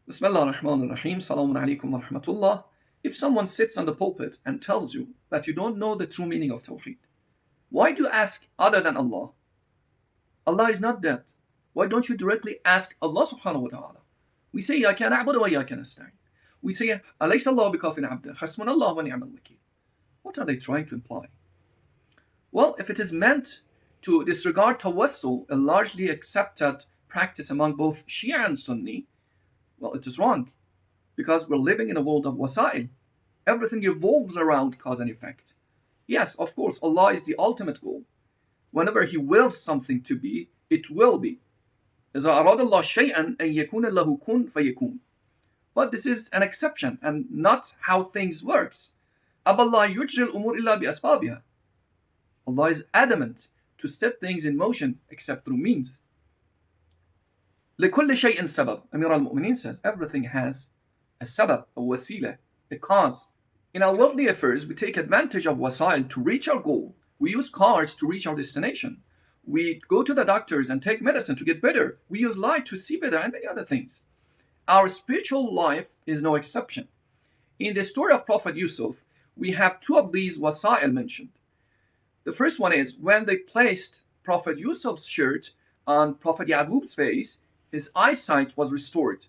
Bismillah ar-Rahman ar-Rahim. Salamun alaykum wa rahmatullah. If someone sits on the pulpit and tells you that you don't know the true meaning of Tawheed, why do you ask other than Allah? Allah is not dead. Why don't you directly ask Allah subhanahu wa ta'ala? We say, Ya kana na'budu wa ya kana nasta'in. We say, Alaysa Allah bikafin abda, hasbunallah wa ni'mal wakeel. What are they trying to imply? Well, if it is meant to disregard Tawassul, a largely accepted practice among both Shia and Sunni, well, it is wrong, because we're living in a world of wasa'il. Everything evolves around cause and effect. Yes, of course, Allah is the ultimate goal. Whenever He wills something to be, it will be. إِذَا أَرَادَ اللَّهُ شَيْئًا أَن يَكُونَ لَهُ كُن فَيَكُونُ. But this is an exception and not how things work. أَبَى اللَّهُ يُجْرِي الْأُمُورِ إِلَّا بِأَسْبَابِهَا. Allah is adamant to set things in motion except through means. لكل شيء سبب. Amir al-Mu'mineen says everything has a sabab, a wasila, a cause. In our worldly affairs, we take advantage of wasail to reach our goal. We use cars to reach our destination. We go to the doctors and take medicine to get better. We use light to see better and many other things. Our spiritual life is no exception. In the story of Prophet Yusuf, we have two of these wasail mentioned. The first one is when they placed Prophet Yusuf's shirt on Prophet Yaqub's face, his eyesight was restored.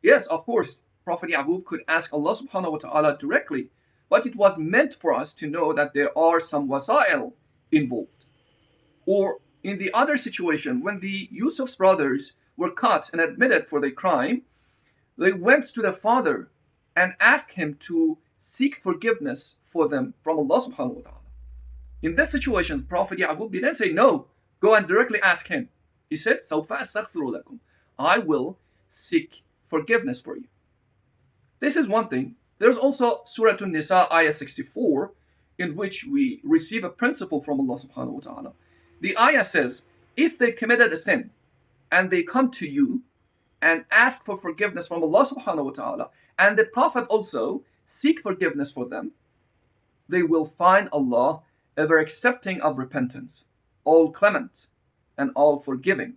Yes, of course, Prophet Yaqub could ask Allah subhanahu wa ta'ala directly, but it was meant for us to know that there are some wasail involved. Or in the other situation, when the Yusuf's brothers were caught and admitted for their crime, they went to their father and asked him to seek forgiveness for them from Allah subhanahu wa ta'ala. In this situation, Prophet Yaqub didn't say, no, go and directly ask him. He said, سَوْفَ أَسْتَغْفِرُ لَكُمْ. I will seek forgiveness for you. This is one thing. There's also Surah An-Nisa, ayah 64, in which we receive a principle from Allah subhanahu wa ta'ala. The ayah says, if they committed a sin and they come to you and ask for forgiveness from Allah subhanahu wa ta'ala, and the Prophet also seek forgiveness for them, they will find Allah ever accepting of repentance, all clement, and all forgiving.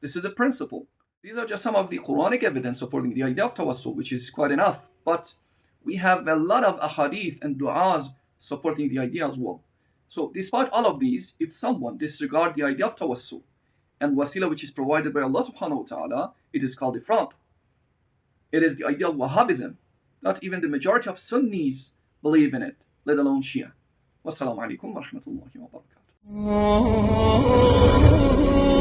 This is a principle. These are just some of the Quranic evidence supporting the idea of Tawassul, which is quite enough. But we have a lot of ahadith and du'as supporting the idea as well. So despite all of these, if someone disregards the idea of Tawassul and wasila which is provided by Allah subhanahu wa ta'ala, it is called ifrat. It is the idea of Wahhabism. Not even the majority of Sunnis believe in it, let alone Shia. Wassalamu alaikum wa rahmatullahi wa barakatuh.